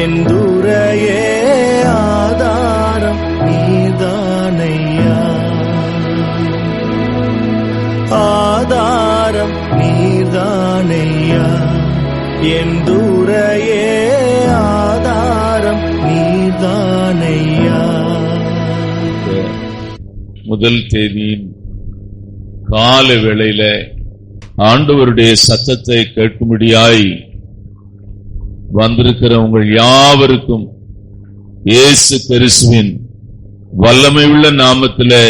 என் துரையே ஆதாரம் நீதானையா, ஆதாரம் நீதானையா, என் துரையே ஆதாரம் நீதானையா. முதல் தேதியின் கால வேளையில ஆண்டவருடைய சத்தத்தை கேட்கும்படியாய் வந்திருக்கிற உங்கள் யாவருக்கும் இயேசு கிறிஸ்துவின் வல்லமை உள்ள நாமத்திலே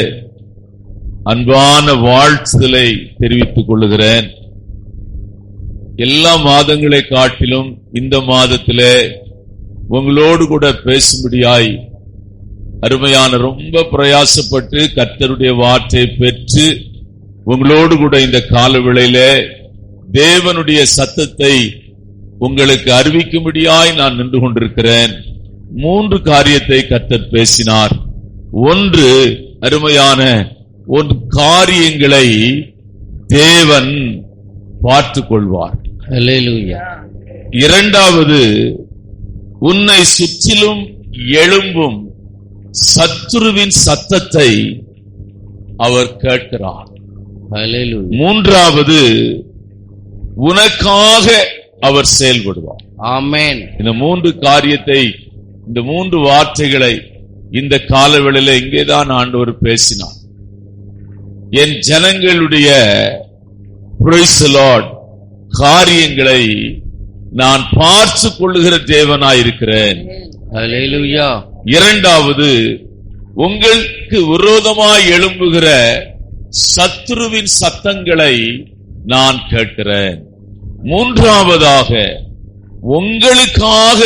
அன்பான வாழ்த்துதலை தெரிவித்துக் கொள்கிறேன். எல்லா மாதங்களை காட்டிலும் இந்த மாதத்திலே உங்களோடு கூட பேசும்படியாய் அருமையான ரொம்ப பிரயாசப்பட்டு கர்த்தருடைய வார்த்தையை பெற்று உங்களோடு கூட இந்த காலவேளையில தேவனுடைய சத்தத்தை உங்களுக்கு அறிவிக்கும்படியாய் நான் நின்று கொண்டிருக்கிறேன். 3 காரியத்தை கர்த்தர் பேசினார். ஒன்று, அருமையான ஒரு காரியங்களை தேவன் பார்த்துக் கொள்வார். அல்லேலூயா. இரண்டாவது, உன்னை சுற்றிலும் எழும்பும் சத்துருவின் சத்தத்தை அவர் கேட்கிறார். அல்லேலூயா. மூன்றாவது, உனக்காக அவர் செயல்படுவார். ஆமென். இந்த 3 காரியத்தை, இந்த 3 வார்த்தைகளை இந்த காலவேளையில இங்கேதான் ஆண்டவர் பேசினார். என் ஜனங்களுடைய praise the Lord காரியங்களை நான் பார்த்து கொள்ளுகிற தேவனாயிருக்கிறேன். அல்லேலூயா. இரண்டாவது, உங்களுக்கு விரோதமாய் எழும்புகிற சத்துருவின் சத்தங்களை நான் கேட்கிறேன். மூன்றாவதாக, உங்களுக்காக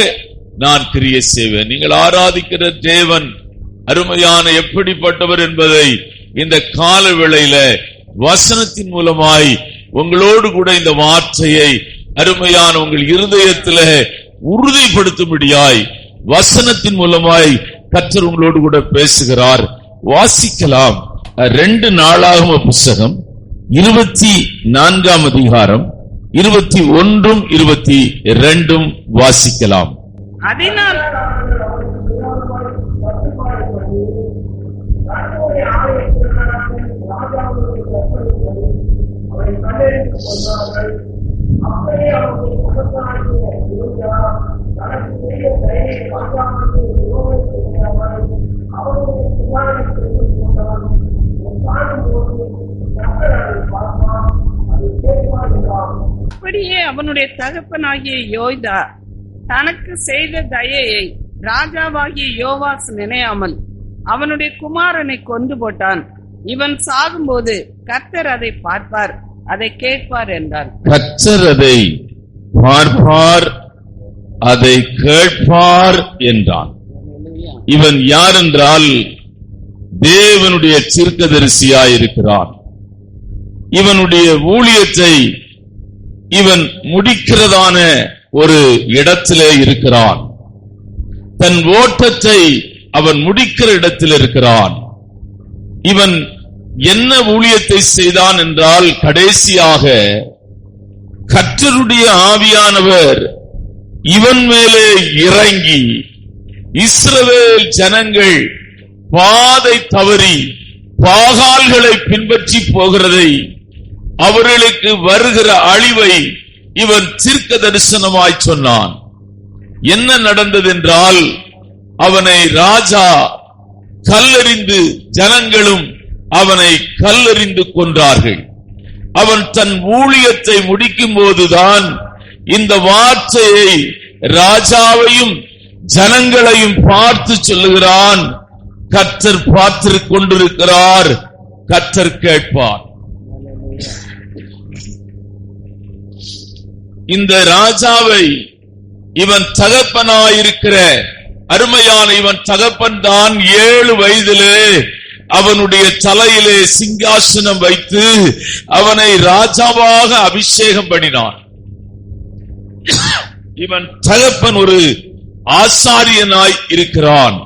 நான் கிரியை செய்வேன். நீங்கள் ஆராதிக்கிற தேவன் அருமையான எப்படிப்பட்டவர் என்பதை இந்த கால வேளையில வசனத்தின் மூலமாய் உங்களோடு கூட இந்த வார்த்தையை அருமையான உங்கள் இருதயத்தில் உறுதிப்படுத்தும்படியாய் வசனத்தின் மூலமாய் கர்த்தர் உங்களோடு கூட பேசுகிறார். வாசிக்கலாம். 2 நாளாகம புத்தகம் 24ஆம் அதிகாரம் 21 22 வாசிக்கலாம். அதனால் அப்படியே அவனுடைய தகப்பனாகிய யோய்தா தனக்கு செய்த தயையை ராஜாவாகிய யோவாஸ் நினையாமல் அவனுடைய குமாரனை கொண்டு போட்டான். இவன் சாகும்போது கர்த்தர் அதை பார்ப்பார், அதை கேட்பார் என்றார். கர்த்தர் அதை பார்ப்பார், அதை கேட்பார் என்றான். இவன் யார் என்றால் தேவனுடைய தீர்க்கதரிசியாயிருக்கிறான். இவனுடைய ஊழியத்தை இவன் முடிக்கிறதான ஒரு இடத்திலே இருக்கிறான். தன் ஓட்டத்தை அவன் முடிக்கிற இடத்தில் இருக்கிறான். இவன் என்ன ஊழியத்தை செய்தான் என்றால், கடைசியாக கர்த்தருடைய ஆவியானவர் இவன் மேலே இறங்கி இஸ்ரவேல் ஜனங்கள் பாதை தவறி பாகால்களை பின்பற்றி போகிறதை, அவர்களுக்கு வருகிற அழிவை இவன் தீர்க்க தரிசனமாய் சொன்னான். என்ன நடந்தது என்றால், அவனை ராஜா கல்லெறிந்து, ஜனங்களும் அவனை கல்லெறிந்து கொன்றார்கள். அவன் தன் ஊழியத்தை முடிக்கும் போதுதான் இந்த வார்த்தையை ராஜாவையும் ஜனங்களையும் பார்த்து சொல்லுகிறான். கர்த்தர் பார்த்து கொண்டிருக்கிறார், கர்த்தர் கேட்பார். இந்த ராஜாவை இவன் தகப்பனாயிருக்கிற அருமையான இவன் தகப்பன் தான் 7 வயதிலே அவனுடைய தலையிலே சிங்காசனம் வைத்து அவனை ராஜாவாக அபிஷேகம் பண்ணினான். இவன் தகப்பன் ஒரு ஆசாரியனாய் இருக்கிறான்.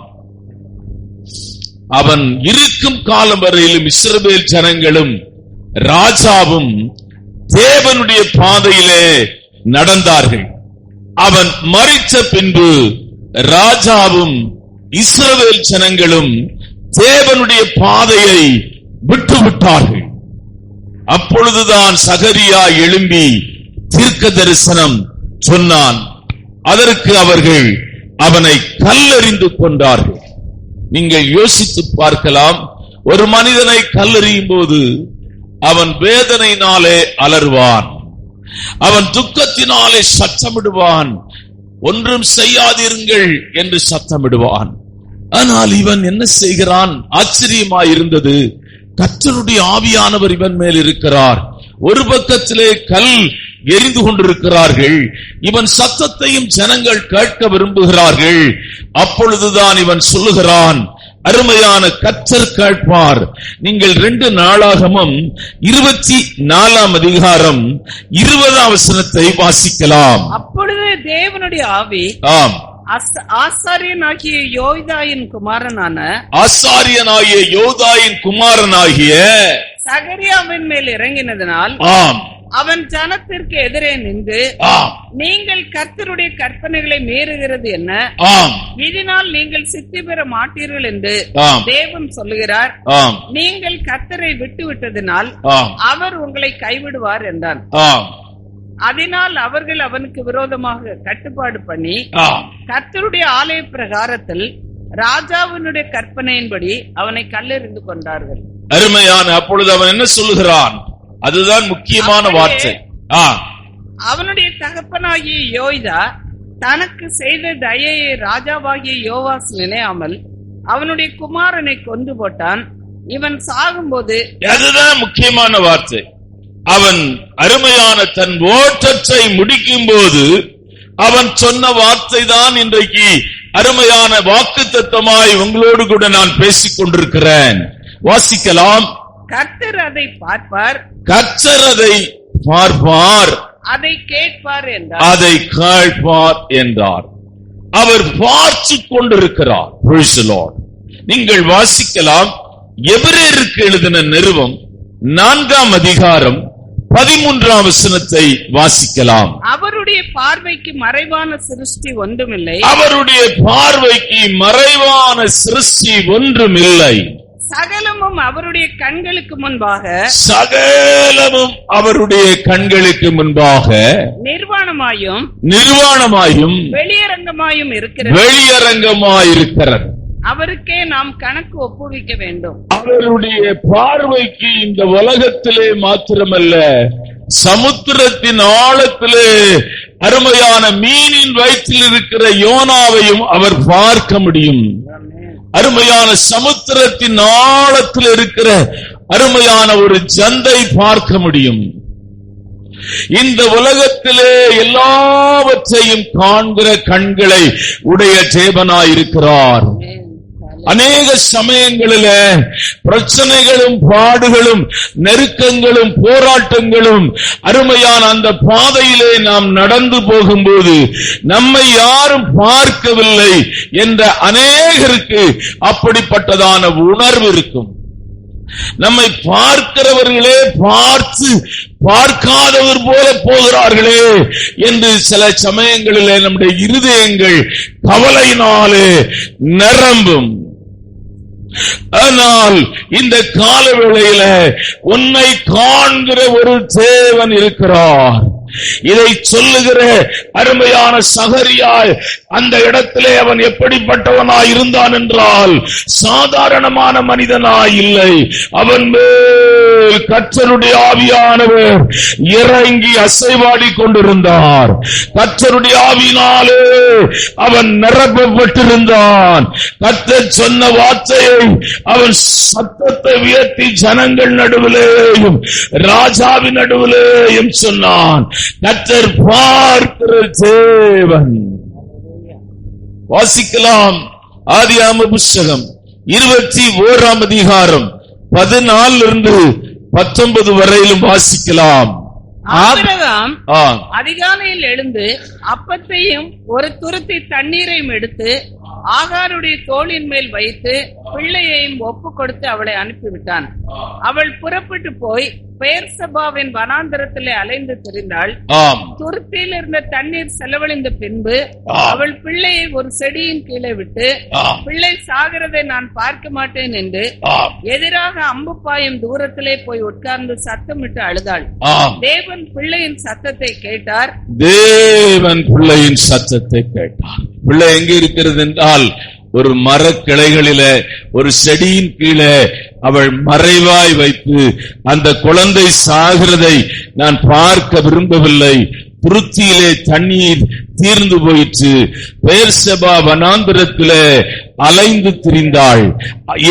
அவன் இருக்கும் காலம் வரையிலும் இஸ்ரவேல் ஜனங்களும் ராஜாவும் தேவனுடைய பாதையிலே நடந்தார்கள். அவன் மரித்த பின்பு ராஜாவும் இஸ்ரவேல் ஜனங்களும் தேவனுடைய பாதையை விட்டுவிட்டார்கள். அப்பொழுதுதான் சகரியா எழும்பி தீர்க்க தரிசனம் சொன்னான். அதற்கு அவர்கள் அவனை கல்லெறிந்து கொண்டார்கள். நீங்கள் யோசித்து பார்க்கலாம், ஒரு மனிதனை கல்லெறியும் போது அவன் வேதனையினாலே அலறுவான், அவன் துக்கத்தினாலே சத்தமிடுவான், ஒன்றும் செய்யாதிருங்கள் என்று சத்தமிடுவான். ஆனால் இவன் என்ன செய்கிறான்? ஆச்சரியமாயிருந்தது, கர்த்தருடைய ஆவியானவர் இவன் மேல் இருக்கிறார். ஒரு பக்கத்திலே கல் எரிந்து கொண்டிருக்கிறார்கள், இவன் சத்தத்தையும் ஜனங்கள் கேட்க விரும்புகிறார்கள். அப்பொழுதுதான் இவன் சொல்லுகிறான், அருமையான கர்த்தர் கேட்பார். நீங்கள் 2 நாளாகமம் 24 அதிகாரம் 20 வசனத்தை வாசிக்கலாம். அப்பொழுது தேவனுடைய ஆவி ஆம் ஆசாரியனாகிய யோய்தாயின் குமாரனாகிய சகரியாவின் மேல் இறங்கினதனால் ஆம் அவன் ஜனத்திற்கு எதிரே நின்று, நீங்கள் கர்த்தருடைய கற்பனைகளை மீறுகிறது என்ன? இதனால் நீங்கள் சித்தி பெற மாட்டீர்கள் என்று தேவன் சொல்லுகிறார். நீங்கள் கர்த்தரை விட்டு விட்டதினால் அவர் உங்களை கைவிடுவார் என்றான். அதனால் அவர்கள் அவனுக்கு விரோதமாக கட்டுப்பாடு பண்ணி கர்த்தருடைய ஆலய பிரகாரத்தில் ராஜாவினுடைய கற்பனையின்படி அவனை கல்லெறிந்து கொண்டார்கள். அருமையான. அப்பொழுது அவன் என்ன சொல்லுகிறான்? அதுதான் முக்கியமான வார்த்தை. அவனுடைய தகப்பனாகிய யோய்தா தனக்கு செய்த தயையை ராஜாவாகிய யோவாஸ் நினையாமல் அவனுடைய குமாரனை கொண்டு போட்டான். இவன் சாகும்போது, அதுதான் முக்கியமான வார்த்தை. அவன் அருமையான தன் ஓட்டத்தை முடிக்கும் போது அவன் சொன்ன வார்த்தை தான் இன்றைக்கு அருமையான வாக்குத்தத்தமாய் உங்களோடு கூட நான் பேசிக் கொண்டிருக்கிறேன். வாசிக்கலாம். கர்த்தர் அதை பார்ப்பார், கர்த்தர் அதை பார்ப்பார், அதை கேட்பார் என்றார், அதை கேட்பார் என்றார். அவர் பார்த்து கொண்டிருக்கிறார். Praise the Lord. நீங்கள் வாசிக்கலாம். எபிரேயருக்கு எழுதின நிருபம் 4 அதிகாரம் 13 வசனத்தை வாசிக்கலாம். அவருடைய பார்வைக்கு மறைவான சிருஷ்டி ஒன்றுமில்லை, அவருடைய பார்வைக்கு மறைவான சிருஷ்டி ஒன்றுமில்லை, சகலமும் அவருடைய கண்களுக்கு முன்பாக, சகலமும் அவருடைய கண்களுக்கு முன்பாக நிர்வாணமாயும் வெளியரங்கமாயும் இருக்கிறது. அவருக்கே நாம் கணக்கு ஒப்புவிக்க வேண்டும். அவருடைய பார்வைக்கு இந்த உலகத்திலே மாத்திரமல்ல, சமுத்திரத்தின் ஆழத்திலே அருமையான மீனின் வயிற்றில் இருக்கிற யோனாவையும் அவர் பார்க்க முடியும். அருமையான சமுத்திரத்தின் ஆழத்தில் இருக்கிற அருமையான ஒரு ஜந்தை பார்க்க முடியும். இந்த உலகத்திலே எல்லாவற்றையும் காண்கிற கண்களை உடைய தேவனாயிருக்கிறார். அநேக சமயங்களில பிரச்சனைகளும் பாடுகளும் நெருக்கங்களும் போராட்டங்களும் அருமையான அந்த பாதையிலே நாம் நடந்து போகும்போது நம்மை யாரும் பார்க்கவில்லை என்ற அநேகருக்கு அப்படிப்பட்டதான உணர்வு இருக்கும். நம்மை பார்க்கிறவர்களே பார்த்து பார்க்காதவர் போல போகிறார்களே என்று சில சமயங்களிலே நம்முடைய இருதயங்கள் கவலையினாலே நிரம்பும். ஆனால் இந்த காலவேளையில உன்னை காண்கிற ஒரு தேவன் இருக்கிறார். இதை சொல்லுகிற அருமையான சகரியாய் அந்த இடத்திலே அவன் எப்படிப்பட்டவனாய் இருந்தான் என்றால் சாதாரணமான மனிதனாய் இல்லை. அவன் மேல் கர்த்தருடைய ஆவியானவர் இறங்கி அசைவாடி கொண்டிருந்தார். கர்த்தருடைய ஆவியினாலே அவன் நிரப்பப்பட்டிருந்தான். கர்த்தர் சொன்ன வார்த்தையை அவன் சத்தத்தை உயர்த்தி ஜனங்கள் நடுவிலேயும் ராஜாவின் நடுவிலேயும் சொன்னான். கர்த்தர் பார்க்கிற தேவன். வாசிக்கலாம். ஆதியாகம புத்தகம் 21 அதிகாரம் 14 19 வரையிலும் வாசிக்கலாம். ஆபிரகாம் அதிகாலையில் எழுந்து அப்பத்தையும் ஒரு துருத்தி தண்ணீரையும் எடுத்து ஆகாருடைய தோளின் மேல் வைத்து பிள்ளையையும் ஒப்பு கொடுத்து அவளை அனுப்பிவிட்டான். அவள் புறப்பட்டு போய் பெயர்சபாவின் வனாந்தரத்திலே அலைந்து திரிந்தாள். துருத்தியில் இருந்த தண்ணீர் செலவழிந்த பின்பு அவள் பிள்ளையை ஒரு செடியின் கீழே விட்டு, பிள்ளை சாகிறதை நான் பார்க்க மாட்டேன் என்று எதிராக அம்பு பாயும் தூரத்திலே போய் உட்கார்ந்து சத்தமிட்டு அழுதாள். தேவன் பிள்ளையின் சத்தத்தை கேட்டார். பிள்ளை எங்க இருக்கிறது என்றால் ஒரு மரக்கிளைகளில ஒரு செடியின் கீழே அவள் மறைவாய் வைத்து அந்த குழந்தை சாகிறதை நான் பார்க்க விரும்பவில்லை. துருத்தியிலே தண்ணீர் தீர்ந்து போயிற்று. பெயர்செபா வனாந்திரத்திலே அலைந்து திரிந்தாள்.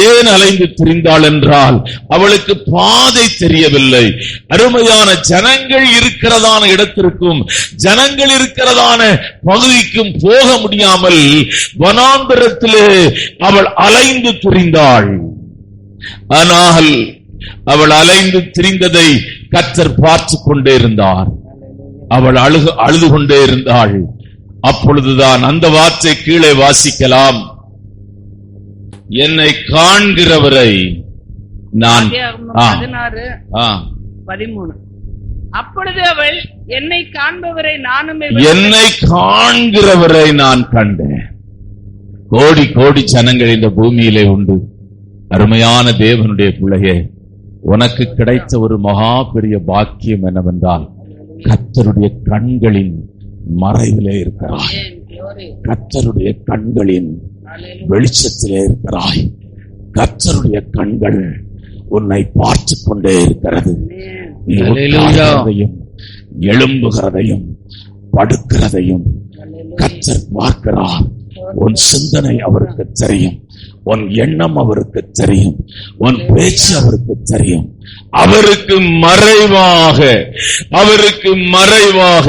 ஏன் அலைந்து திரிந்தாள் என்றால் அவளுக்கு பாதை தெரியவில்லை. அருமையான ஜனங்கள் இருக்கிறதான இடத்திற்கும் ஜனங்கள் இருக்கிறதான பகுதிக்கும் போக முடியாமல் வனாந்திரத்திலே அவள் அலைந்து திரிந்தாள். ஆனால் அவள் அலைந்து திரிந்ததை கர்த்தர் பார்த்து கொண்டே இருந்தார். அவள் அழுது கொண்டே இருந்தாள். அப்பொழுதுதான் அந்த வார்த்தை கீழே வாசிக்கலாம். என்னை காண்கிறவரை நான் 16:13. அப்பொழுது அவள் என்னை காண்பவரை நானும் என்னை காண்கிறவரை நான் கண்டேன். கோடி கோடி ஜனங்கள் இந்த பூமியிலே உண்டு. அருமையான தேவனுடைய பிள்ளையே, உனக்கு கிடைத்த ஒரு மகா பெரிய பாக்கியம் என்னவென்றால் கர்த்தருடைய கண்களின் மறைவிலே இருக்கிறாய். கர்த்தருடைய கண்களின் வெளிச்சத்திலே இருக்கிறாய். கர்த்தருடைய கண்கள் உன்னை பார்த்து கொண்டே இருக்கிறது. நீ உட்கார்கிறதையும் எழும்புகிறதையும் படுக்கிறதையும் கர்த்தர் பார்க்கிறார். உன் சிந்தனை அவருக்கு தெரியும், உன் எண்ணம் அவருக்கு தெரியும், உன் பேச்சு அவருக்கு தெரியும். அவருக்கு மறைவாக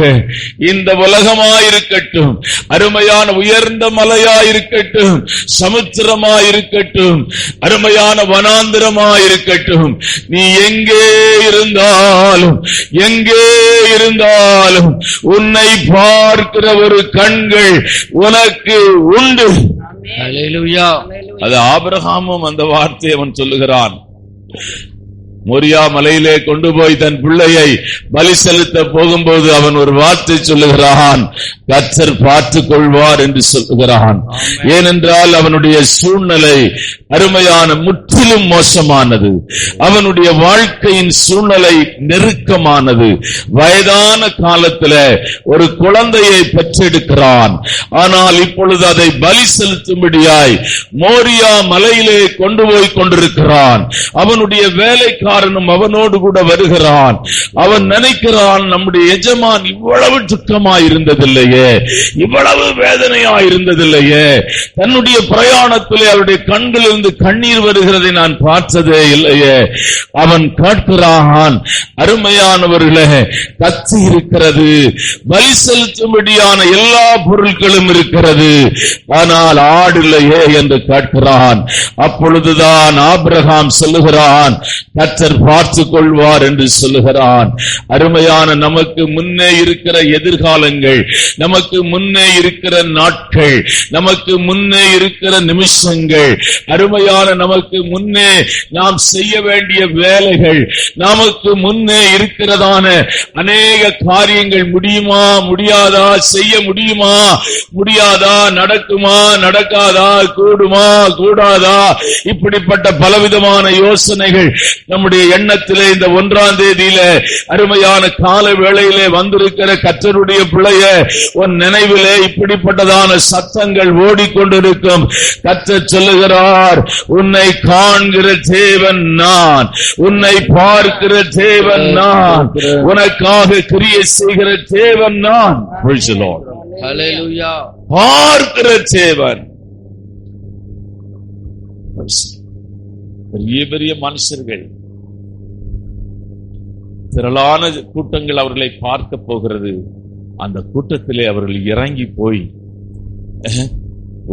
இந்த உலகமாயிருக்கட்டும், அருமையான உயர்ந்த மலையாயிருக்கட்டும், சமுத்திரமாயிருக்கட்டும், அருமையான வனாந்திரமாயிருக்கட்டும், நீ எங்கே இருந்தாலும் உன்னை பார்க்கிற ஒரு கண்கள் உனக்கு உண்டு. அது ஆபிரகாமும் அந்த வார்த்தையை அவன் சொல்லுகிறான். மோரியா மலையிலே கொண்டு போய் தன் பிள்ளையை பலி செலுத்த போகும்போது அவன் ஒரு வார்த்தை சொல்லுகிறான், கர்த்தர் பார்த்துக் கொள்வார் என்று சொல்லுகிறான். ஏனென்றால் அவனுடைய சூழ்நிலை அருமையான முற்றிலும் மோசமானது. அவனுடைய வாழ்க்கையின் சூழ்நிலை நெருக்கமானது. வயதான காலத்தில் ஒரு குழந்தையை பெற்றெடுக்கிறான். ஆனால் இப்பொழுது அதை பலி செலுத்தும்படியாய் மோரியா மலையிலே கொண்டு போய் கொண்டிருக்கிறான். அவனுடைய வேலைக்காரனும் அவனோடு கூட வருகிறான். அவன் நினைக்கிறான், நம்முடைய எஜமான் இவ்வளவு துக்கமாய் இருந்ததில்லையே, இவ்வளவு வேதனையாய் இருந்ததில்லையே, தன்னுடைய பிரயாணத்திலே அவருடைய கண்களில் கண்ணீர் வருகிறதை நான் பார்த்ததே இல்லையே. அவன் கேட்கிறான், அருமையானவர்களே, கத்தி இருக்கிறது, பலி செலுத்தும்படியான எல்லா பொருட்களும் இருக்கிறது, ஆனால் ஆடு இல்லையே என்று கேட்கிறான். அப்பொழுதுதான் ஆபிரகாம் சொல்லுகிறான், கர்த்தர் பார்த்துக் கொள்வார் என்று சொல்லுகிறான். அருமையான நமக்கு முன்னே இருக்கிற எதிர்காலங்கள், நமக்கு முன்னே இருக்கிற நாட்கள், நமக்கு முன்னே இருக்கிற நிமிஷங்கள், அருமையான நமக்கு முன்னே நாம் செய்ய வேண்டிய வேலைகள், நமக்கு முன்னே இருக்கிறதான அநேக காரியங்கள் முடியுமா முடியாதா, செய்ய முடியுமா முடியாதா, நடக்குமா நடக்காதா, கூடுமா கூடாதா, இப்படிப்பட்ட பலவிதமான யோசனைகள் நம்முடைய எண்ணத்திலே இந்த 1ஆம் தேதியில அருமையான கால வேளையிலே வந்திருக்கிற கர்த்தருடைய பிள்ளைய உன் நினைவிலே இப்படிப்பட்டதான சத்தங்கள் ஓடிக்கொண்டிருக்கும். கர்த்தர் சொல்லுகிறார், உன்னை காண்கிற தேவன் நான், உன்னை பார்க்கிற தேவன் நான், உனக்காக கிரியை செய்கிற தேவன் நான். பார்க்கிற தேவன். பெரிய பெரிய மனுஷர்கள், திரளான கூட்டங்கள் அவர்களை பார்க்க போகிறது. அந்த கூட்டத்திலே அவர்கள் இறங்கி போய்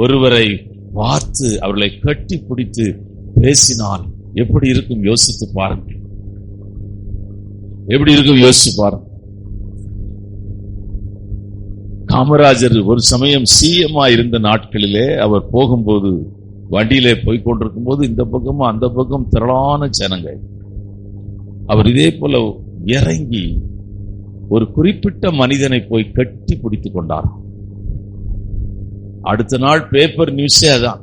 ஒருவரை பார்த்து அவர்களை கட்டி பிடித்து பேசினால் எப்படி இருக்கும் யோசித்து பாருங்க. எப்படி இருக்கும் யோசிச்சு பாருங்க. காமராஜர் ஒரு சமயம் சிஎம்மா இருந்த நாட்களிலே அவர் போகும்போது வண்டியிலே போய் கொண்டிருக்கும் போது இந்த பக்கமும் அந்த பக்கம் திரளான ஜனங்கள். அவர் இதே போல இறங்கி ஒரு குறிப்பிட்ட மனிதனை போய் கட்டி பிடித்துக் கொண்டார். அடுத்த நாள் பேப்பர் நியூஸே அதான்.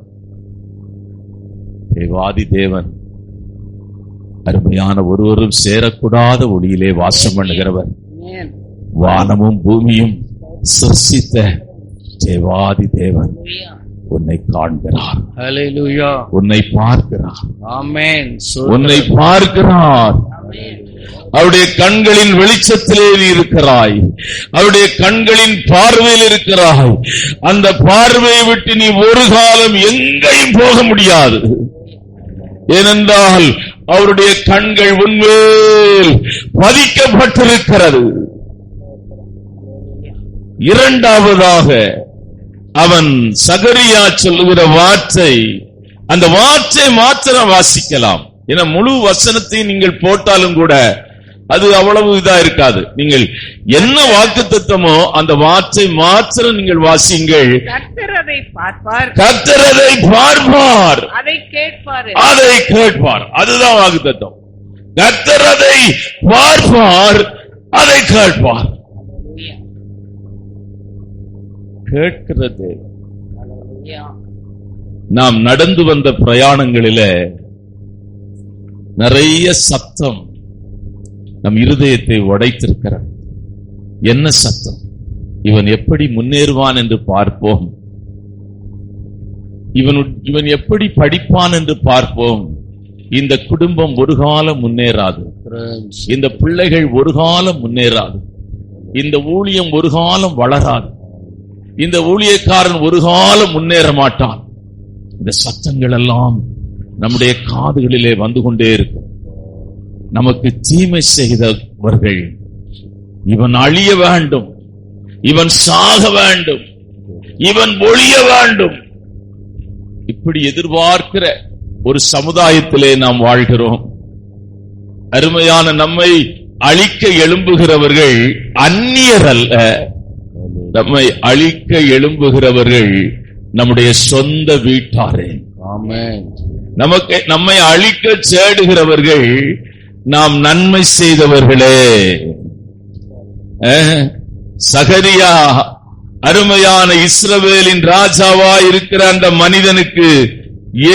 தேவாதி தேவன் அருமையான ஒருவரும் சேரக்கூடாத ஒளியிலே வாசம் பண்ணுகிறவர், வானமும் பூமியும் சிருஷ்டித்த தேவாதி தேவன் உன்னை காண்கிறார், உன்னை பார்க்கிறார், உன்னை பார்க்கிறார். அவருடைய கண்களின் வெளிச்சத்திலே நீ இருக்கிறாய், அவருடைய கண்களின் பார்வையில் இருக்கிறாய். அந்த பார்வையை விட்டு நீ ஒரு காலம் எங்கேயும் போக முடியாது. ஏனென்றால் அவருடைய கண்கள் உன்மேல் பதிக்கப்பட்டிருக்கிறது. இரண்டாவதாக அவன் சகரியா சொல்லுகிற வார்த்தை, அந்த வார்த்தை மாத்திரம் வாசிக்கலாம். என முழு வசனத்தை நீங்கள் போட்டாலும் கூட அது அவ்வளவு இதா இருக்காது. நீங்கள் என்ன வாக்குத்தத்தமோ அந்த வார்த்தை மாத்திரம் நீங்கள் வாசிங்கள். கர்த்தர் அதை பார்ப்பார், கர்த்தர் அதை பார்ப்பார், அதை கேட்பார், அதை கேட்பார். அதுதான் வாக்குத்தத்தம். கர்த்தர் அதை பார்ப்பார், அதை கேட்பார். கேட்கிறது. நாம் நடந்து வந்த பிரயாணங்களிலே நிறைய சத்தம் நம் இருதயத்தை உடைத்திருக்கிறது. என்ன சத்தம்? இவன் எப்படி முன்னேறுவான் என்று பார்ப்போம், இவன் எப்படி படிப்பான் என்று பார்ப்போம். இந்த குடும்பம் ஒரு காலம் முன்னேறாது, இந்த பிள்ளைகள் ஒரு காலம் முன்னேறாது, இந்த ஊழியம் ஒரு காலம் வளராது, இந்த ஊழியக்காரன் ஒரு காலம் முன்னேற மாட்டான். இந்த சத்தங்கள் எல்லாம் நம்முடைய காதுகளிலே வந்து கொண்டே இருக்கும். நமக்கு தீமை செய்தவர்கள், இவன் அழிய வேண்டும், இவன் சாக வேண்டும், இவன் ஒழிய வேண்டும், இப்படி எதிர்பார்க்கிற ஒரு சமுதாயத்திலே நாம் வாழ்கிறோம். அருமையான, நம்மை அழிக்க எழும்புகிறவர்கள் அந்நியர் அல்ல. நம்மை அழிக்க எழும்புகிறவர்கள் நம்முடைய சொந்த வீட்டாரே. நம்மை அழிக்க தேடுகிறவர்கள் நாம் நன்மை செய்தவர்களே. சகரியா அருமையான இஸ்ரவேலின் ராஜாவா இருக்கிற அந்த மனிதனுக்கு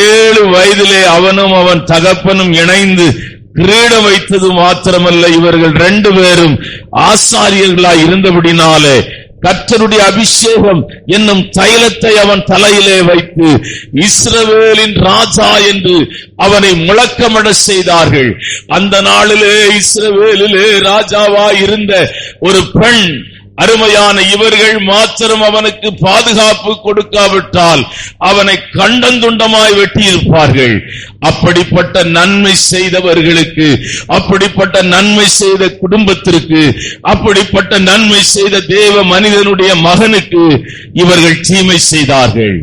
7 வயதிலே அவனும் அவன் தகப்பனும் இணைந்து கிரீடம் வைத்தது மாத்திரமல்ல, இவர்கள் 2 பேரும் ஆசாரியர்களாய் இருந்தபடினாலே கர்த்தருடைய அபிஷேகம் என்னும் தைலத்தை அவன் தலையிலே வைத்து இஸ்ரவேலின் ராஜா என்று அவனை முழக்கமிட செய்தார்கள். அந்த நாளிலே இஸ்ரவேலிலே ராஜாவாய் இருந்த ஒரு பெண், அருமையான இவர்கள் மாத்திரம் அவனுக்கு பாதுகாப்பு கொடுக்காவிட்டால் அவனை கண்டந்துண்டமாய் வெட்டியிருப்பார்கள். அப்படிப்பட்ட நன்மை செய்தவர்களுக்கு, அப்படிப்பட்ட நன்மை செய்த குடும்பத்திற்கு, அப்படிப்பட்ட நன்மை செய்த தேவ மனிதனுடைய மகனுக்கு இவர்கள் தீமை செய்தார்கள்.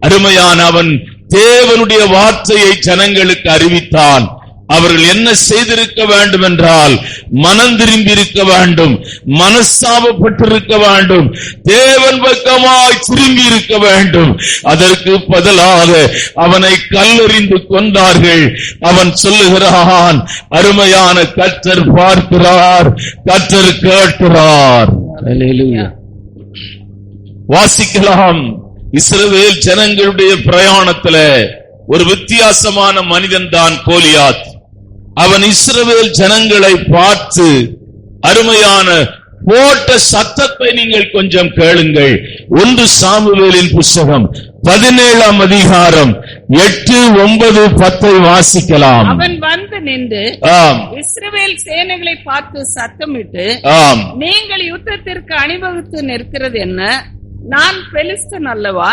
அருமையான அவன் தேவனுடைய வார்த்தையை ஜனங்களுக்கு அறிவித்தான். அவர்கள் என்ன செய்திருக்க வேண்டும் என்றால், மனம் திரும்பி இருக்க வேண்டும், மனஸ்தாபப்பட்டிருக்க வேண்டும், தேவன் பக்கமாய் திரும்பி இருக்க வேண்டும். அதற்கு பதிலாக அவனை கல்லெறிந்து கொண்டார்கள். அவன் சொல்லுகிறான், அருமையான கர்த்தர் பார்க்கிறார், கர்த்தர் கேட்கிறார். வாசிக்கலாம். இஸ்ரவேல் ஜனங்களுடைய பிரயாணத்துல ஒரு வித்தியாசமான மனிதன் தான் கோலியாத். அவன் இஸ்ரவேல் ஜனங்களை பார்த்து, அருமையான போட்ட சத்தத்தை நீங்கள் கொஞ்சம் கேளுங்கள். 1 சாமுவேலின் புத்தகம் 17ஆம் அதிகாரம் 8, 9, 10 வாசிக்கலாம். அவன் வந்து நின்று இஸ்ரவேல் சேனைகளை பார்த்து சத்தமிட்டு, நீங்கள் யுத்தத்திற்கு அணிவகுத்து நிற்கிறது என்ன? நான் பெலிஸ்தன் அல்லவா?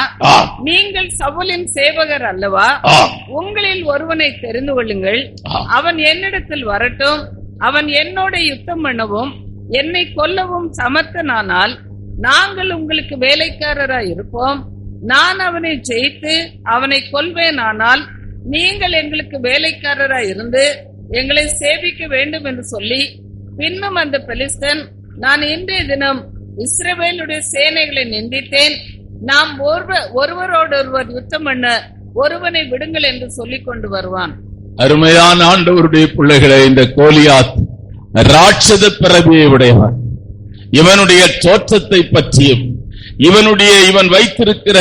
நீங்கள் சவுலின் சேவகர் அல்லவா? உங்களில் ஒருவனை தெரிந்து கொள்ளுங்கள், அவன் என்னிடத்தில் வரட்டும், அவன் என்னோட யுத்தம் பண்ணவும் என்னை கொல்லவும் சமர்த்தனானால் நாங்கள் உங்களுக்கு வேலைக்காரராய் இருப்போம். நான் அவனை ஜெயித்து அவனை கொல்வேனானால் நீங்கள் எங்களுக்கு வேலைக்காரராய் இருந்து எங்களை சேவிக்க வேண்டும் என்று சொல்லி, பின்னும் அந்த பெலிஸ்தன், நான் இன்றைய தினம் இஸ்ரவேலுடைய சேனைகளை நிந்தித்தேன், நாம் ஒருவரோடொருவர் யுத்தம் பண்ண ஒருவனை விடுங்கள் என்று சொல்லிக் கொண்டு வருவான். அருமையான ஆண்டவருடைய பிள்ளைகளை, இந்த கோலியாத் ராட்சத பிறவியை உடையவன். இவனுடைய தோற்றத்தை பற்றியும் இவன் வைத்திருக்கிற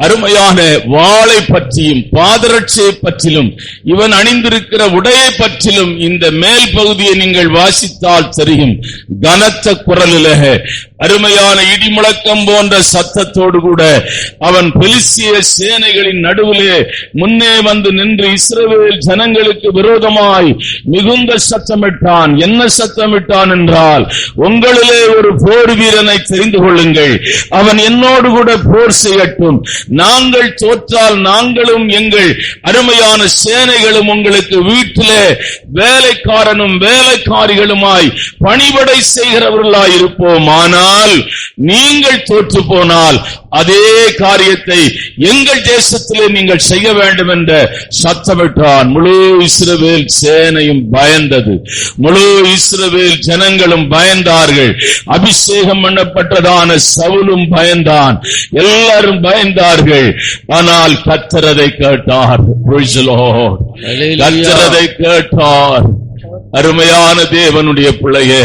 அருமையான வாளை பற்றியும் பாதரட்சையை பற்றிலும் இவன் அணிந்திருக்கிற உடையை பற்றிலும் இந்த மேல் பகுதியை நீங்கள் வாசித்தால் தெரியும். கனத்த குரலிலே அருமையான இடிமுழக்கம் போன்ற சத்தத்தோடு கூட அவன் பெலிஸ்திய சேனைகளின் நடுவிலே முன்னே வந்து நின்று இஸ்ரவேல் ஜனங்களுக்கு விரோதமாய் மிகுந்த சத்தமிட்டான். என்ன சத்தமிட்டான் என்றால், உங்களிலே ஒரு போர் வீரனை தெரிந்து கொள்ளுங்கள், அவன் என்னோடு கூட போர் செய்யட்டும். நாங்கள் தோற்றால் நாங்களும் எங்கள் அருமையான சேனைகளும் உங்களுக்கு வீட்டிலே வேலைக்காரனும் வேலைக்காரிகளுமாய் பணிபடை செய்கிறவர்களாய் இருப்போம். ஆனால் நீங்கள் தோற்று போனால் அதே காரியத்தை எங்கள் தேசத்திலே நீங்கள் செய்ய வேண்டும் என்ற சத்தமிட்டான். முழு இஸ்ரவேல் சேனையும் பயந்தது. முழு இஸ்ரவேல் ஜனங்களும் பயந்தார்கள். அபிஷேகம் பண்ணப்பட்டதான சவுலும் பயந்தான். எல்லாரும் பயந்தார்கள். ஆனால் கர்த்தர் அதை கேட்டார். கர்த்தர் அதை கேட்டார். அருமையான தேவனுடைய பிள்ளையே,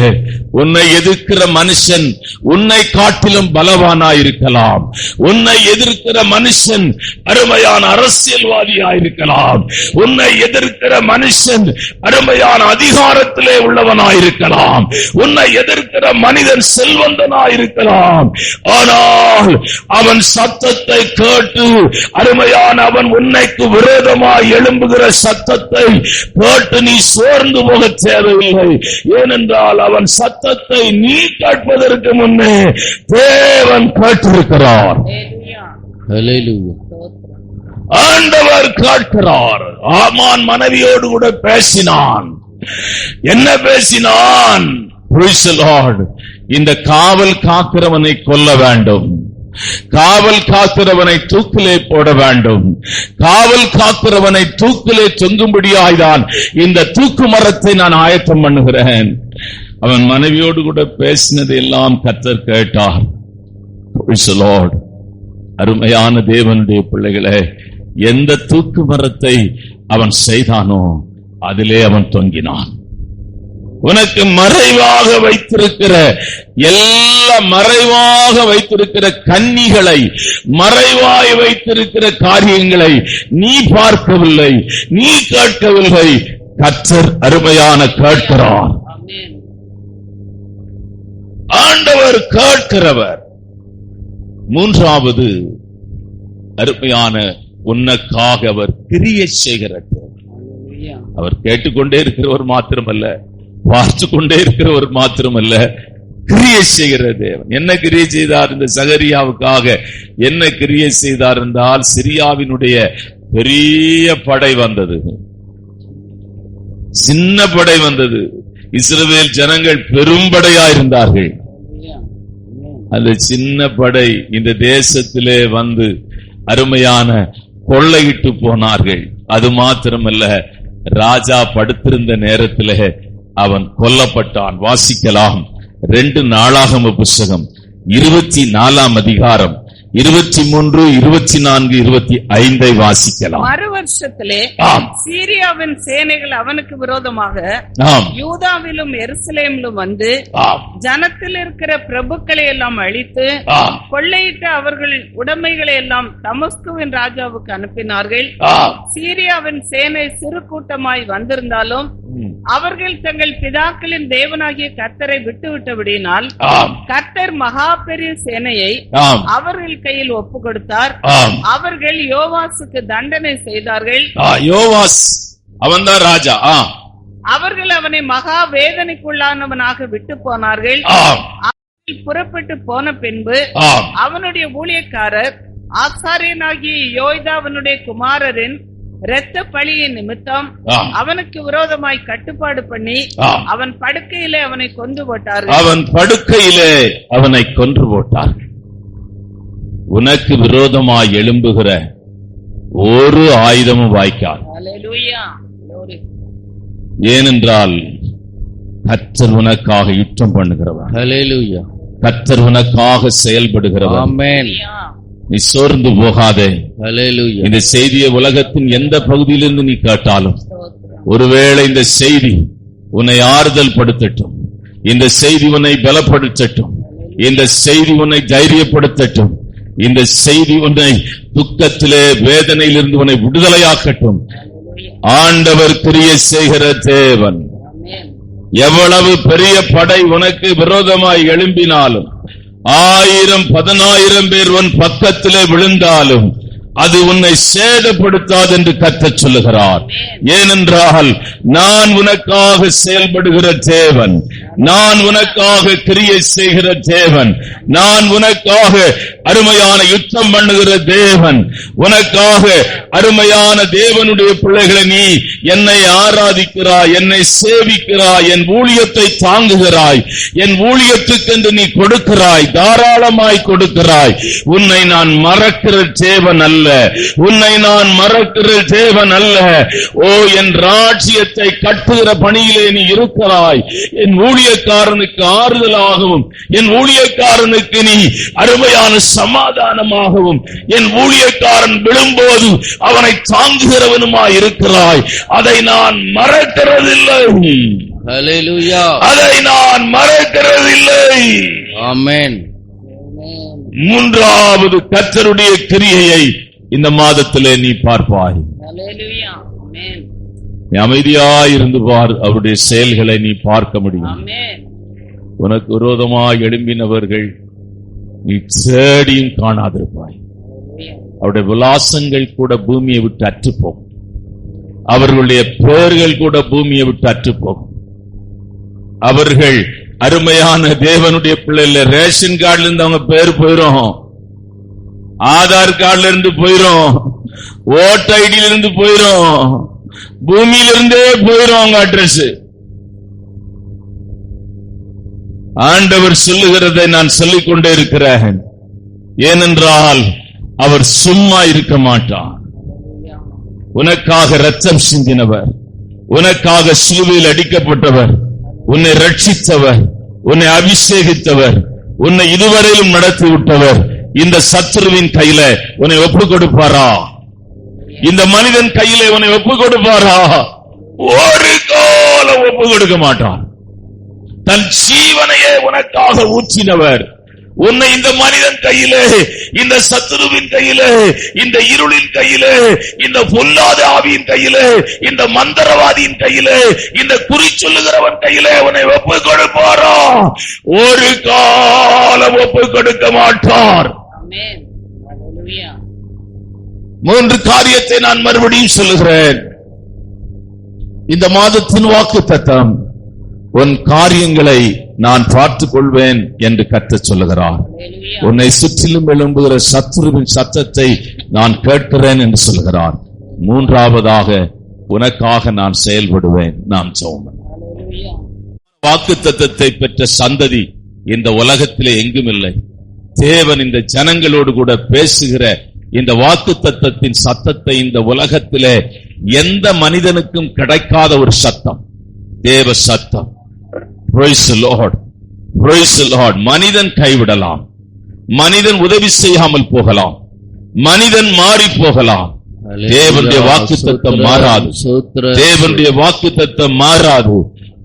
உன்னை எதிர்க்கிற மனுஷன் உன்னை காட்டிலும் பலவானாயிருக்கலாம். உன்னை எதிர்க்கிற மனுஷன் அருமையான அரசியல்வாதியாயிருக்கலாம். உன்னை எதிர்க்கிற மனுஷன் அருமையான அதிகாரத்திலே உள்ளவனாயிருக்கலாம். உன்னை எதிர்க்கிற மனிதன் செல்வந்தனாயிருக்கலாம். ஆனால் அவன் சத்தத்தை கேட்டு அருமையான அவன் உன்னைக்கு விரோதமாய் எழும்புகிற சத்தத்தை கேட்டு நீ சோர்ந்து போக தேவையில்லை. ஏனென்றால் அவன் சத்தத்தை நீ கேட்பதற்கு முன்னே தேவன் கேட்டிருக்கிறார். ஆண்டவர் கேட்கிறார். ஆமான் மனைவியோடு கூட பேசினான். என்ன பேசினான்? இந்த காவல் காக்கிறவனை கொல்ல வேண்டும், காவல் காக்கிறவனை தூக்கிலே போட வேண்டும், காவல் காக்கிறவனை தூக்கிலே தொங்கும்படியாய்தான் இந்த தூக்கு மரத்தை நான் ஆயத்தம் பண்ணுகிறேன். அவன் மனைவியோடு கூட பேசினது எல்லாம் கர்த்தர் கேட்டார். அருமையான தேவனுடைய பிள்ளைகளே, எந்த தூக்கு மரத்தை அவன் செய்தானோ அதிலே அவன் தொங்கினான். உனக்கு மறைவாக வைத்திருக்கிற மறைவாக வைத்திருக்கிற கன்னிகளை, மறைவாய் வைத்திருக்கிற காரியங்களை நீ பார்க்கவில்லை, நீ கேட்கவில்லை. கர்த்தர் அருமையான கேட்கிறார். ஆண்டவர் கேட்கிறவர். மூன்றாவது அருமையான, உனக்காக அவர் கிரியை செய்கிறார். அவர் கேட்டுக்கொண்டே இருக்கிறவர் மாத்திரமல்ல, பார்த்து கொண்டே இருக்கிறவர் மாத்திரமல்ல, கிரியை செய்கிற தேவன். என்ன கிரியை செய்தார்? இந்த சகரியாவுக்காக என்ன கிரியை செய்தார் என்றால், சிரியாவினுடைய பெரிய படை வந்தது, சின்ன படை வந்தது. இஸ்ரவேல் ஜனங்கள் பெரும்படையாயிருந்தார்கள். அந்த சின்ன படை இந்த தேசத்திலே வந்து அருமையான கொள்ளையிட்டு போனார்கள். அது மாத்திரமல்ல, ராஜா படுத்திருந்த நேரத்திலே அவன் கொல்லப்பட்டான். வாசிக்கலாம் 2 நாளாகம புஸ்தகம் 24 அதிகாரம் 23, 24, 25 வாசிக்கலாம். மறு வருஷத்திலே சீரியாவின் சேனைகள் அவனுக்கு விரோதமாக யூதாவிலும் எருசலேமிலும் வந்து ஜனத்தில் இருக்கிற பிரபுக்களை எல்லாம் அழித்து கொள்ளையிட்டு அவர்கள் உடைமைகளை எல்லாம் தமஸ்குவின் ராஜாவுக்கு அனுப்பினார்கள். சீரியாவின் சேனை சிறு கூட்டமாய் வந்திருந்தாலும் அவர்கள் தங்கள் பிதாக்களின் தேவனாகிய கர்த்தரை விட்டுவிட்டபடியினால் கர்த்தர் மகா பெரிய சேனையை அவர்கள் கையில் ஒப்பு கொடுத்தார். அவர்கள் யோவாசுக்கு தண்டனை செய்தார்கள். யோவாஸ் அவன்தான் ராஜா. அவர்கள் அவனை மகா வேதனைக்குள்ளானவனாக விட்டு போனார்கள். புறப்பட்டு போன பின்பு அவனுடைய ஊழியக்காரர் ஆசாரியனாகிய யோய்தாவனுடைய குமாரரின் இரத்த பழியின் நிமித்தம் அவனுக்கு விரோதமாய் கட்டுப்பாடு பண்ணி அவன் படுக்கையிலே அவனை கொன்று போட்டார்கள். அவன் படுக்கையிலே அவனை கொன்று போட்டார்கள். உனக்கு விரோதமாய் எழும்புகிற ஒரு ஆயுதமும் வாய்க்காது. ஏனென்றால் கர்த்தர் உனக்காக யுத்தம் பண்ணுகிறவர். கர்த்தர் உனக்காக செயல்படுகிறவர். நீ சோர்ந்து போகாதே. ஹalleluya. இந்த செய்தியை உலகத்தின் எந்த பகுதியிலிருந்து நீ கேட்டாலும், ஒருவேளை இந்த செய்தி உன்னை ஆறுதல் படுத்தட்டும், இந்த செய்தி உன்னை பலப்படுத்தட்டும், இந்த செய்தி உன்னை தைரியப்படுத்தட்டும், இந்த செய்தி உன்னை துக்கத்திலே வேதனையிலிருந்து உன்னை விடுதலையாக்கட்டும். ஆண்டவர் கிரியை செய்கிற தேவன். எவ்வளவு பெரிய படை உனக்கு விரோதமாய் எழும்பினாலும், 1000 10,000 பேர் உன் பக்கத்திலே விழுந்தாலும் அது உன்னை சேதப்படுத்தாது என்று கர்த்தர் சொல்லுகிறார். ஏனென்றால் நான் உனக்காக செயல்படுகிற தேவன், நான் உனக்காக கிரியை செய்கிற தேவன், நான் உனக்காக அருமையான யுத்தம் பண்ணுகிற தேவன், உனக்காக அருமையான தேவனுடைய பிள்ளைகளை நீ என்னை ஆராதிக்கிறாய், என்னை சேவிக்கிறாய், என் ஊழியத்தை தாங்குகிறாய், என் ஊழியத்துக்கென்று நீ கொடுக்கிறாய், தாராளமாய் கொடுக்கிறாய். உன்னை நான் மறக்கிற தேவன் அல்ல, உன்னை நான் மறக்கிற தேவன் அல்ல. ஓ, என் ராஜ்யத்தை கட்டுகிற பணியிலே நீ இருக்கிறாய். என் ஊழியக்காரனுக்கு ஆறுதலாகவும், என் ஊழியக்காரனுக்கு நீ அருமையான சமாதானமாகவும், என் ஊழியக்காரன் விழும்போது அவனை தாங்குகிறவனுமாய் இருக்கிறாய். அதை நான் மறக்கிறதில்லை. ஹalleluya. அதை நான் மறக்கிறதில்லை. ஆமென். மூன்றாவது கர்த்தருடைய கிரியையை இந்த மாதத்திலே நீ பார்ப்பாய். ஹalleluya. ஆமென். நீ அமைதியாய் இருந்து பார், அவருடைய செயல்களை நீ பார்க்க முடியும். ஆமென். உனக்கு விரோதமாய் எழும்பினவர்கள் நீ தேடியும் காணாதிருப்பாய். அவருடைய விலாசங்கள் கூட பூமியை விட்டு அற்றுப்போம், அவர்களுடைய பெயர்கள் கூட பூமியை விட்டு அற்றுப்போம். அவர்கள் அருமையான தேவனுடைய பிள்ளைல ரேஷன் கார்டுல இருந்து அவங்க பேர் போயிரும், ஆதார் கார்டுல இருந்து போயிரும், ஓட்டு ஐடியில இருந்து போயிரும், பூமியிலிருந்தே போயிரும் அவங்க அட்ரஸ். ஆண்டவர் சொல்லுகிறதை நான் சொல்லிக் கொண்டே இருக்கிறேன். ஏனென்றால் அவர் சும்மா இருக்க மாட்டார். உனக்காக இரத்தம் சிந்தினவர், உனக்காக சிலுவையில் அடிக்கப்பட்டவர், உன்னை ரட்சித்தவர், உன்னை அபிஷேகித்தவர், உன்னை இதுவரையிலும் நடத்தி விட்டவர் இந்த சத்துருவின் கையில உன்னை ஒப்பு கொடுப்பாரா? இந்த மனிதன் கையில உன்னை ஒப்பு கொடுப்பாரா? ஒரு காலம் ஒப்பு கொடுக்க மாட்டார். தன் ஜீவனையே உனக்காக ஊற்றினவர் உன்னை இந்த மனிதன் கையிலே, இந்த சத்துருவின் கையிலே, இந்த இருளின் கையிலே, இந்த பொல்லாத ஆவியின் கையிலே, இந்த மந்திரவாதியின் கையிலே, இந்த குறி சொல்லுகிறவன் கையிலே உன்னை ஒப்பு கொடுப்பாரா? ஒரு காலம் ஒப்பு கொடுக்க மாட்டார். ஆமென். ஹalleluya. 3 காரியத்தை நான் மறுபடியும் சொல்லுகிறேன். இந்த மாதத்தின் வாக்குத்தத்தம், உன் காரியங்களை நான் பார்த்துக் கொள்வேன் என்று கர்த்தர் சொல்லுகிறார். உன்னை சுற்றிலும் எழும்புகிற சத்துருவின் சத்தத்தை நான் கேட்கிறேன் என்று சொல்கிறார். மூன்றாவதாக, உனக்காக நான் செயல்படுவேன். நாம் ஜெபம். வாக்குத்தத்தத்தை பெற்ற சந்ததி இந்த உலகத்திலே எங்கும் இல்லை. தேவன் இந்த ஜனங்களோடு கூட பேசுகிற இந்த வாக்குத்தத்தத்தின் சத்தத்தை இந்த உலகத்திலே எந்த மனிதனுக்கும் கிடைக்காத ஒரு சத்தம், தேவ சத்தம். Praise the Lord. Praise the Lord. மனிதன் கைவிடலாம், மனிதன் உதவி செய்யாமல் போகலாம், மனிதன் மாறி போகலாம். தேவனுடைய வாக்குத்தத்தம் மாறாது. தேவனுடைய வாக்குத்தத்தம் மாறாது.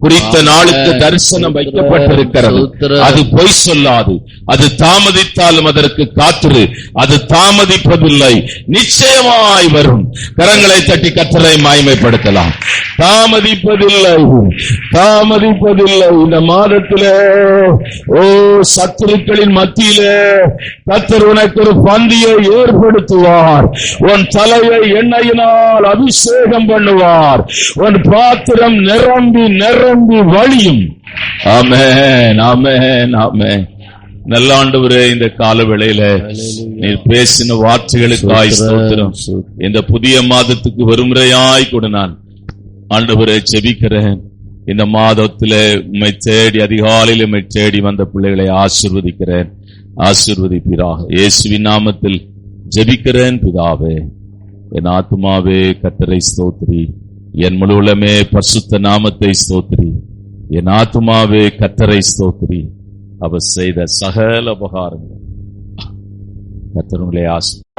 குறித்த நாளுக்கு தரிசனம் வைக்கப்பட்டிருக்கிறது. அது பொய் சொல்லாது. அது தாமதித்தாலும் அதற்கு காத்திரு. அது தாமதிப்பதில்லை, நிச்சயமாய் வரும். கரங்களை தட்டி கர்த்தரை மகிமைப்படுத்தலாம். தாமதிப்பதில்லை, தாமதிப்பதில்லை. இந்த மாதத்திலே ஓ சத்துருக்களின் மத்தியிலே கர்த்தர் உனக்கு ஒரு பந்தியை ஏற்படுத்துவார். உன் தலையை எண்ணெயினால் அபிஷேகம் பண்ணுவார். உன் பாத்திரம் நிரம்பி நிரம்பி வழியும். ஆமென், ஆமென், ஆமென். நல்ல ஆண்டவரே, இந்த கால வேளையில நீர் பேசின வார்த்தைகளுக்காய் ஸ்தோத்திரம். இந்த புதிய மாதத்துக்கு வருமுறையாய் கூட நான் ஆண்டவரே ஜெபிக்கிறேன். இந்த மாதத்திலே உம்மை தேடி, அதிகாலையில் உம்மை தேடி வந்த பிள்ளைகளை ஆசீர்வதிக்கிறேன். ஆசீர்வதிப்பீராக. இயேசுவின் நாமத்தில் ஜெபிக்கிறேன் பிதாவே. என் ஆத்துமாவே கர்த்தரை ஸ்தோத்திரி, என் முழு உள்ளமே பரிசுத்த நாமத்தை ஸ்தோத்திரி. என் ஆத்துமாவே கர்த்தரை ஸ்தோத்திரி, அவர் செய்த சகல உபகாரங்கள். கர்த்தர் உங்களை ஆசீர்வதிப்பார்.